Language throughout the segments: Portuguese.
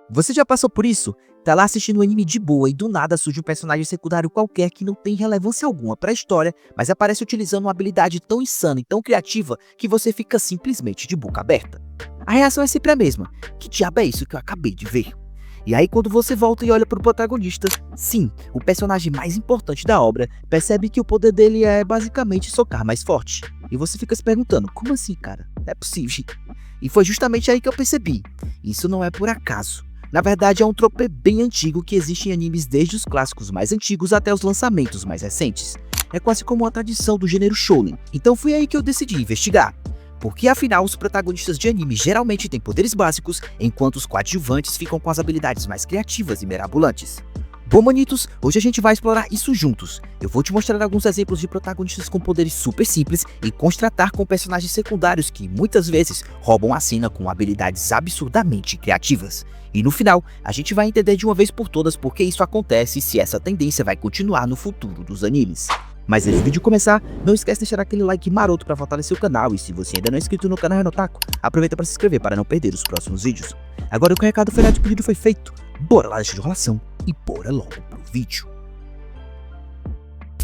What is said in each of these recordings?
Você já passou por isso? Tá lá assistindo um anime de boa e do nada surge um personagem secundário qualquer que não tem relevância alguma pra história, mas aparece utilizando uma habilidade tão insana e tão criativa que você fica simplesmente de boca aberta. A reação é sempre a mesma: que diabo é isso que eu acabei de ver? E aí quando você volta e olha pro protagonista, sim, o personagem mais importante da obra, percebe que o poder dele é basicamente socar mais forte. E você fica se perguntando, como assim, cara? Não é possível. E foi justamente aí que eu percebi: isso não é por acaso. Na verdade, é um tropê bem antigo que existe em animes desde os clássicos mais antigos até os lançamentos mais recentes. É quase como uma tradição do gênero shounen. Então foi aí que eu decidi investigar. Porque afinal, os protagonistas de anime geralmente têm poderes básicos, enquanto os coadjuvantes ficam com as habilidades mais criativas e mirabolantes. Bom, manitos, hoje a gente vai explorar isso juntos. Eu vou te mostrar alguns exemplos de protagonistas com poderes super simples e contrastar com personagens secundários que muitas vezes roubam a cena com habilidades absurdamente criativas. E no final, a gente vai entender de uma vez por todas por que isso acontece e se essa tendência vai continuar no futuro dos animes. Mas antes do vídeo começar, não esquece de deixar aquele like maroto para fortalecer o canal, e se você ainda não é inscrito no canal Renotaku, aproveita para se inscrever para não perder os próximos vídeos. Agora que o recado feriado de pedido foi feito, bora lá deixar de enrolação e bora logo pro vídeo.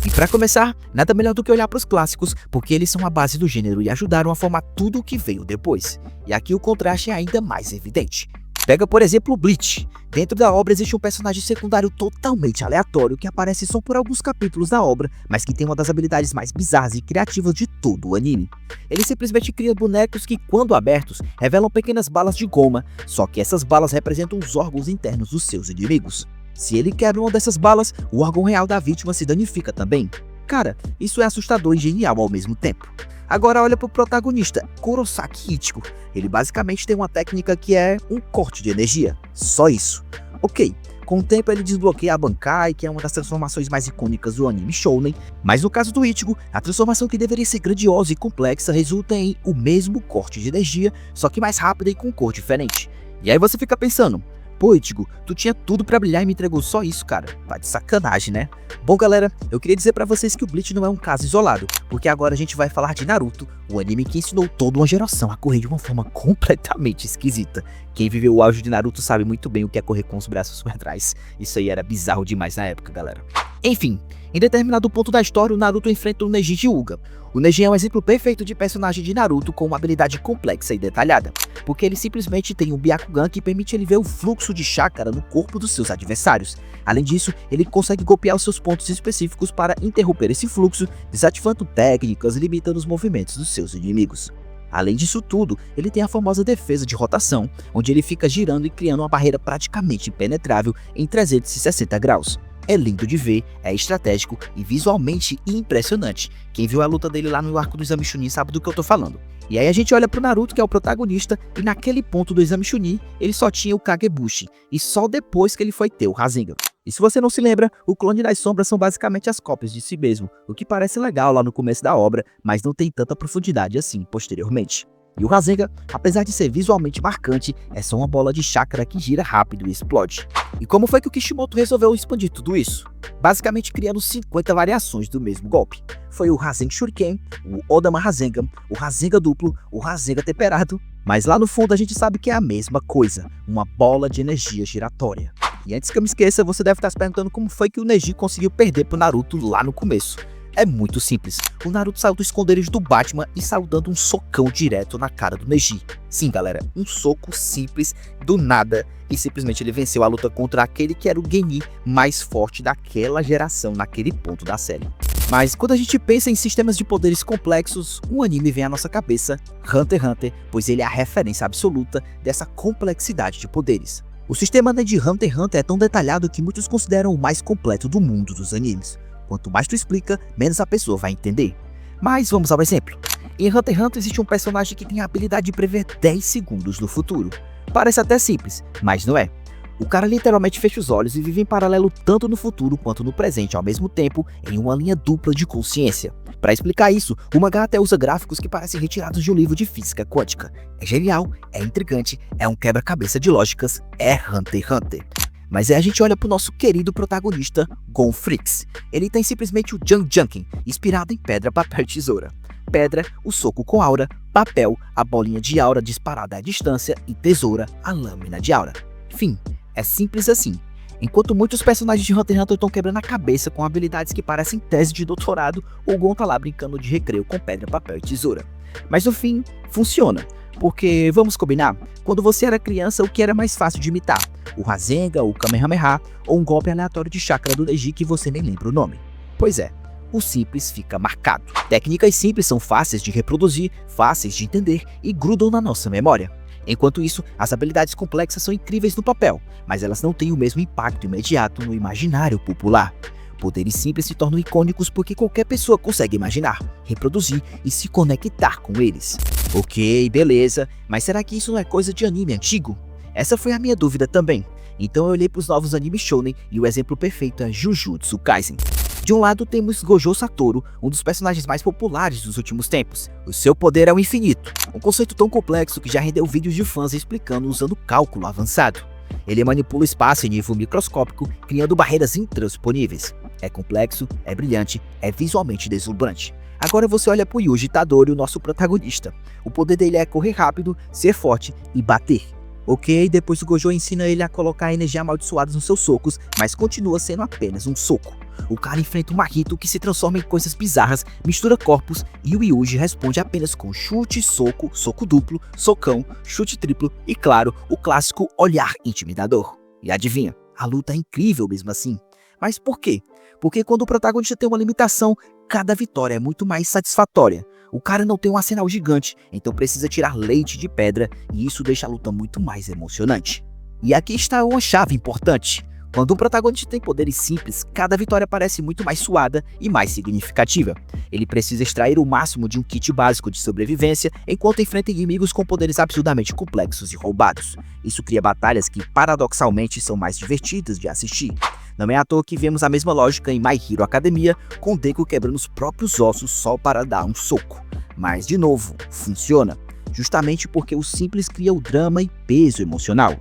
E para começar, nada melhor do que olhar para os clássicos, porque eles são a base do gênero e ajudaram a formar tudo o que veio depois. E aqui o contraste é ainda mais evidente. Pega por exemplo Bleach. Dentro da obra existe um personagem secundário totalmente aleatório que aparece só por alguns capítulos da obra, mas que tem uma das habilidades mais bizarras e criativas de todo o anime. Ele simplesmente cria bonecos que, quando abertos, revelam pequenas balas de goma, só que essas balas representam os órgãos internos dos seus inimigos. Se ele quebra uma dessas balas, o órgão real da vítima se danifica também. Cara, isso é assustador e genial ao mesmo tempo. Agora olha pro protagonista, Kurosaki Ichigo. Ele basicamente tem uma técnica que é um corte de energia, só isso. Ok, com o tempo ele desbloqueia a Bankai, que é uma das transformações mais icônicas do anime shounen, mas no caso do Ichigo, a transformação que deveria ser grandiosa e complexa resulta em o mesmo corte de energia, só que mais rápida e com cor diferente. E aí você fica pensando, pô Ichigo, tu tinha tudo pra brilhar e me entregou só isso, cara. Tá de sacanagem, né? Bom galera, eu queria dizer pra vocês que o Bleach não é um caso isolado, porque agora a gente vai falar de Naruto, o anime que ensinou toda uma geração a correr de uma forma completamente esquisita. Quem viveu o auge de Naruto sabe muito bem o que é correr com os braços por trás. Isso aí era bizarro demais na época, galera. Enfim, em determinado ponto da história, o Naruto enfrenta o Neji Hyuga. O Neji é um exemplo perfeito de personagem de Naruto com uma habilidade complexa e detalhada, porque ele simplesmente tem um Byakugan que permite ele ver o fluxo de chakra no corpo dos seus adversários. Além disso, ele consegue golpear os seus pontos específicos para interromper esse fluxo, desativando técnicas e limitando os movimentos dos seus inimigos. Além disso tudo, ele tem a famosa defesa de rotação, onde ele fica girando e criando uma barreira praticamente impenetrável em 360 graus. É lindo de ver, é estratégico e visualmente impressionante. Quem viu a luta dele lá no arco do Exame Chunin sabe do que eu tô falando. E aí a gente olha pro Naruto, que é o protagonista, e naquele ponto do Exame Chunin, ele só tinha o Kagebushi, e só depois que ele foi ter o Rasengan. E se você não se lembra, o clone das sombras são basicamente as cópias de si mesmo, o que parece legal lá no começo da obra, mas não tem tanta profundidade assim posteriormente. E o Rasengan, apesar de ser visualmente marcante, é só uma bola de chakra que gira rápido e explode. E como foi que o Kishimoto resolveu expandir tudo isso? Basicamente criando 50 variações do mesmo golpe. Foi o Rasengan Shuriken, o Odama Rasengan, o Rasengan duplo, o Rasengan temperado, mas lá no fundo a gente sabe que é a mesma coisa, uma bola de energia giratória. E antes que eu me esqueça, você deve estar se perguntando como foi que o Neji conseguiu perder pro Naruto lá no começo. É muito simples, o Naruto saiu do esconderijo do Batman e saiu dando um socão direto na cara do Neji. Sim galera, um soco simples, do nada, e simplesmente ele venceu a luta contra aquele que era o Genin mais forte daquela geração naquele ponto da série. Mas quando a gente pensa em sistemas de poderes complexos, um anime vem à nossa cabeça, Hunter x Hunter, pois ele é a referência absoluta dessa complexidade de poderes. O sistema de Hunter x Hunter é tão detalhado que muitos consideram o mais completo do mundo dos animes. Quanto mais tu explica, menos a pessoa vai entender. Mas vamos ao exemplo. Em Hunter x Hunter existe um personagem que tem a habilidade de prever 10 segundos no futuro. Parece até simples, mas não é. O cara literalmente fecha os olhos e vive em paralelo tanto no futuro quanto no presente ao mesmo tempo, em uma linha dupla de consciência. Para explicar isso, o mangá até usa gráficos que parecem retirados de um livro de física quântica. É genial, é intrigante, é um quebra-cabeça de lógicas, é Hunter x Hunter. Mas aí a gente olha pro nosso querido protagonista, Gon Freaks. Ele tem simplesmente o Janken, inspirado em pedra, papel e tesoura. Pedra, o soco com aura, papel, a bolinha de aura disparada à distância e tesoura, a lâmina de aura. Fim, É simples assim. Enquanto muitos personagens de Hunter x Hunter estão quebrando a cabeça com habilidades que parecem tese de doutorado, o Gon tá lá brincando de recreio com pedra, papel e tesoura. Mas no fim, funciona. Porque, vamos combinar, quando você era criança, o que era mais fácil de imitar? O Rasengan, o Kamehameha ou um golpe aleatório de chakra do Neji que você nem lembra o nome. Pois é, o simples fica marcado. Técnicas simples são fáceis de reproduzir, fáceis de entender e grudam na nossa memória. Enquanto isso, as habilidades complexas são incríveis no papel, mas elas não têm o mesmo impacto imediato no imaginário popular. Poderes simples se tornam icônicos porque qualquer pessoa consegue imaginar, reproduzir e se conectar com eles. Ok, beleza, mas será que isso não é coisa de anime antigo? Essa foi a minha dúvida também. Então eu olhei para os novos animes shounen e o exemplo perfeito é Jujutsu Kaisen. De um lado temos Gojo Satoru, um dos personagens mais populares dos últimos tempos. O seu poder é o infinito, um conceito tão complexo que já rendeu vídeos de fãs explicando usando cálculo avançado. Ele manipula o espaço em nível microscópico, criando barreiras intransponíveis. É complexo, é brilhante, é visualmente deslumbrante. Agora você olha pro Yuji Tadori, o nosso protagonista. O poder dele é correr rápido, ser forte e bater. Ok, depois o Gojo ensina ele a colocar energia amaldiçoada nos seus socos, mas continua sendo apenas um soco. O cara enfrenta um Mahito que se transforma em coisas bizarras, mistura corpos e o Yuji responde apenas com chute, soco, soco duplo, socão, chute triplo e, claro, o clássico olhar intimidador. E adivinha, a luta é incrível mesmo assim. Mas por quê? Porque quando o protagonista tem uma limitação, cada vitória é muito mais satisfatória. O cara não tem um arsenal gigante, então precisa tirar leite de pedra e isso deixa a luta muito mais emocionante. E aqui está uma chave importante. Quando um protagonista tem poderes simples, cada vitória parece muito mais suada e mais significativa. Ele precisa extrair o máximo de um kit básico de sobrevivência enquanto enfrenta inimigos com poderes absurdamente complexos e roubados. Isso cria batalhas que, paradoxalmente, são mais divertidas de assistir. Não é à toa que vemos a mesma lógica em My Hero Academia, com Deku quebrando os próprios ossos só para dar um soco. Mas, de novo, funciona, justamente porque o simples cria o drama e peso emocional.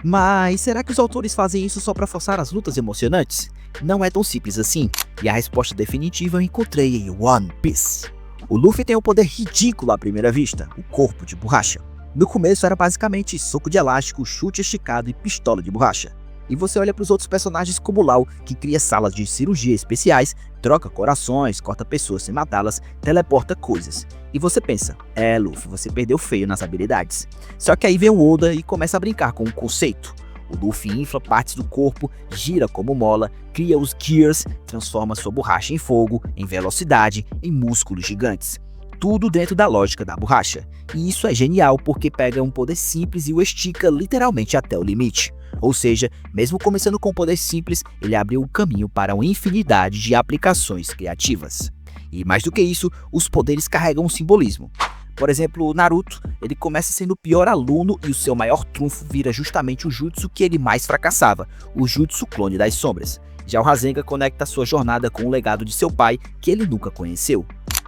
Mas será que os autores fazem isso só para forçar as lutas emocionantes? Não é tão simples assim, e a resposta definitiva eu encontrei em One Piece. O Luffy tem um poder ridículo à primeira vista, o corpo de borracha. No começo era basicamente soco de elástico, chute esticado e pistola de borracha. E você olha para os outros personagens como Lau, que cria salas de cirurgia especiais, troca corações, corta pessoas sem matá-las, teleporta coisas. E você pensa, Luffy, você perdeu feio nas habilidades. Só que aí vem o Oda e começa a brincar com o conceito. O Luffy infla partes do corpo, gira como mola, cria os Gears, transforma sua borracha em fogo, em velocidade, em músculos gigantes. Tudo dentro da lógica da borracha. E isso é genial porque pega um poder simples e o estica literalmente até o limite. Ou seja, mesmo começando com um poder simples, ele abriu o caminho para uma infinidade de aplicações criativas. E mais do que isso, os poderes carregam um simbolismo. Por exemplo, o Naruto, ele começa sendo o pior aluno e o seu maior trunfo vira justamente o jutsu que ele mais fracassava, o jutsu clone das sombras. Já o Rasengan conecta sua jornada com o legado de seu pai, que ele nunca conheceu.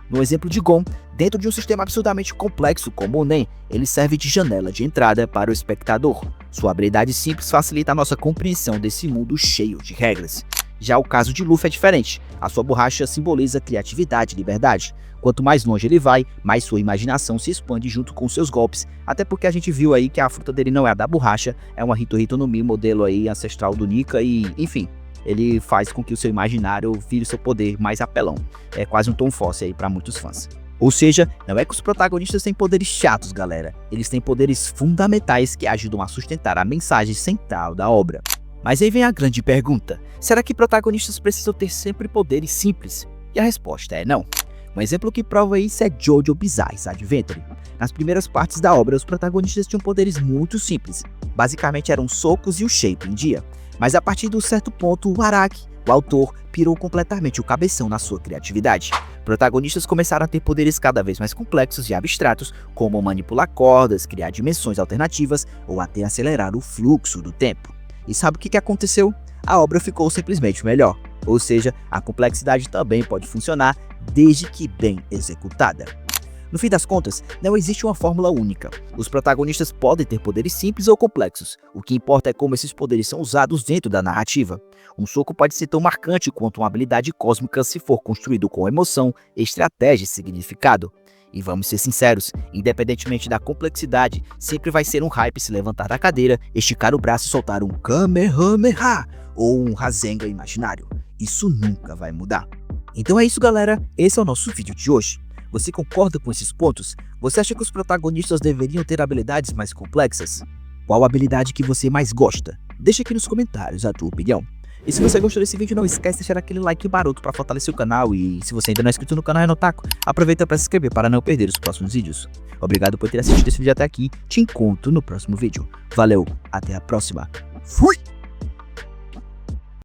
No exemplo de Gon, dentro de um sistema absurdamente complexo como o Nen, ele serve de janela de entrada para o espectador. Sua habilidade simples facilita a nossa compreensão desse mundo cheio de regras. Já o caso de Luffy é diferente, a sua borracha simboliza criatividade e liberdade. Quanto mais longe ele vai, mais sua imaginação se expande junto com seus golpes, até porque a gente viu aí que a fruta dele não é a da borracha, é uma Hito no Mi, modelo aí ancestral do Nika e, enfim, ele faz com que o seu imaginário vire o seu poder mais apelão. É quase um Tom Fosse aí para muitos fãs. Ou seja, não é que os protagonistas têm poderes chatos, galera. Eles têm poderes fundamentais que ajudam a sustentar a mensagem central da obra. Mas aí vem a grande pergunta. Será que protagonistas precisam ter sempre poderes simples? E a resposta é não. Um exemplo que prova isso é Jojo Bizarre Adventure. Nas primeiras partes da obra, os protagonistas tinham poderes muito simples. Basicamente eram socos e o shape em dia. Mas a partir de um certo ponto, o Araki, o autor, pirou completamente o cabeção na sua criatividade. Protagonistas começaram a ter poderes cada vez mais complexos e abstratos, como manipular cordas, criar dimensões alternativas ou até acelerar o fluxo do tempo. E sabe o que aconteceu? A obra ficou simplesmente melhor. Ou seja, a complexidade também pode funcionar desde que bem executada. No fim das contas, não existe uma fórmula única. Os protagonistas podem ter poderes simples ou complexos. O que importa é como esses poderes são usados dentro da narrativa. Um soco pode ser tão marcante quanto uma habilidade cósmica se for construído com emoção, estratégia e significado. E vamos ser sinceros, independentemente da complexidade, sempre vai ser um hype se levantar da cadeira, esticar o braço e soltar um Kamehameha ou um Rasengan imaginário. Isso nunca vai mudar. Então é isso, galera, esse é o nosso vídeo de hoje. Você concorda com esses pontos? Você acha que os protagonistas deveriam ter habilidades mais complexas? Qual habilidade que você mais gosta? Deixa aqui nos comentários a tua opinião. E se você gostou desse vídeo, não esquece de deixar aquele like maroto para fortalecer o canal. E se você ainda não é inscrito no canal Renotaku, aproveita para se inscrever para não perder os próximos vídeos. Obrigado por ter assistido esse vídeo até aqui. Te encontro no próximo vídeo. Valeu, até a próxima. Fui!